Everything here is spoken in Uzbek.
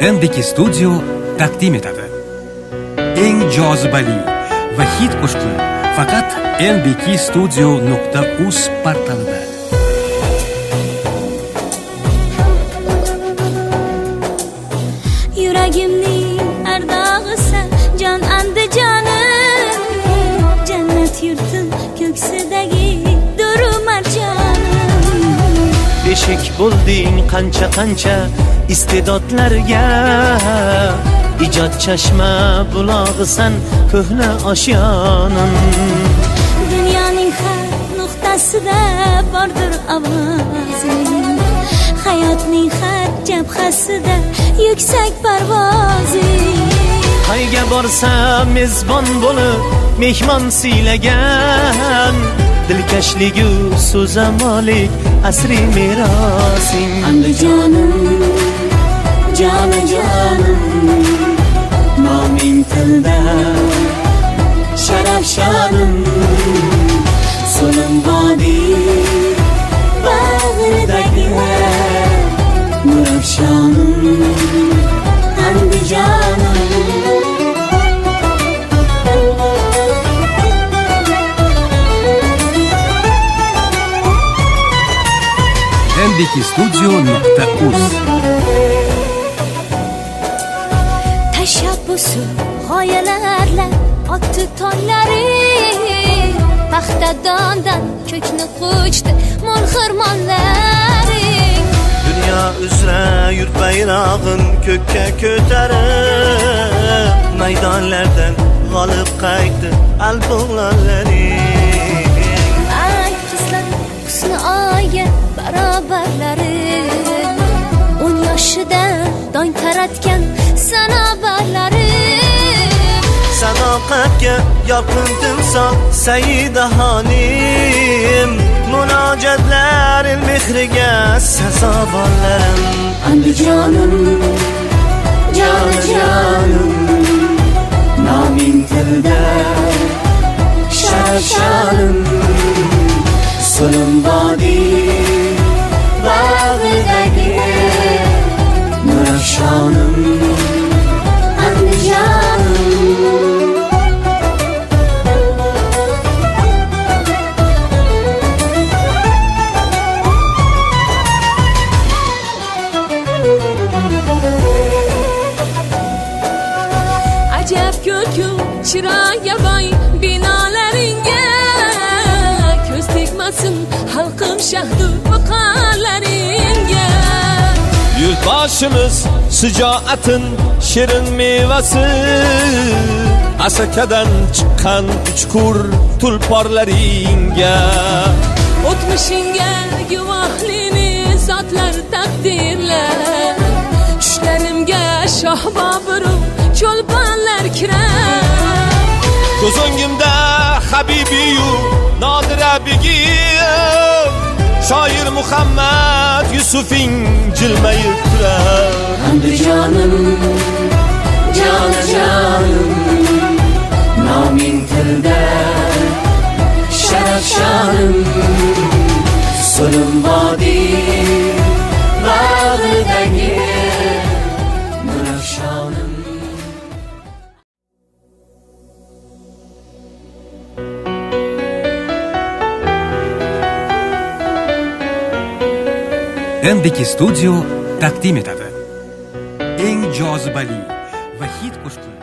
MDK Studio taqdim etadi. Eng jozibali va hit qo'shiqlar faqat mbkstudio.uz portalida. Yuragimning ardog'isan jon Andijonim, jannat yurtim ko'ksidagi duru marjonim. Beshik bo'lding qancha istedodlarga, ijod chashma bulog'isan ko'hna oshyonim. Dunyoning har nuqtasida bordir ovozing, hayotning har jabhasida yuksak parvozing. Qayga borsam mezbon bo'lib mehmon siylagan, dilkashligu so'zamolik asri merosing. Andijonim, jonajonim, noming tilda sharaf shonim. So'lim vodiy bag'ridagi nurafshonim, Andijonim. mbkstudio.uz Tashabbusi g'oyalarla otdi tonlaring, paxtadondan ko'kni quchdi mo'l xirmonlaring. Dünya uzra yurt bayrog'in ko'kka ko'tarib, maydonlardan g'olib qaytdi alpog'laring. Ay qizlar husni oyga barobarlari, 10 yoshida dong taratgan sanobarlari. Sadoqatga yorqin timsol Saida xonim, munojatlar mehriga sazovorlarim. Andijonim, jonajonim, noming tilda sharaf shonim. So'lim vodiy bag'ridagi nurafshonim, Andijonim. Ajab ko'ku chiroyga boy binolaringga, ko'z tegmasin xalqim shahdu vaqalaringga. Yurtboshimiz shijoatin shirin mevasi, asakadan chiqqan uchqur tulporlaringga. O'tmishingga guvohlini zotlar taqdirlar, tushlarimga shoh Bobur cho'lponlar kirar. Ko'z o'ngimda Habibiyu Nodira begim, shoir Muhammad Yusufing jilmayib turar. Andijonim, jonajonim, noming tilda sharaf shonim. So'lim vodiy bag'ridagi nurafshonim. MDK Studio taqdim etadi. Eng jozibali va hit qo'shiqlar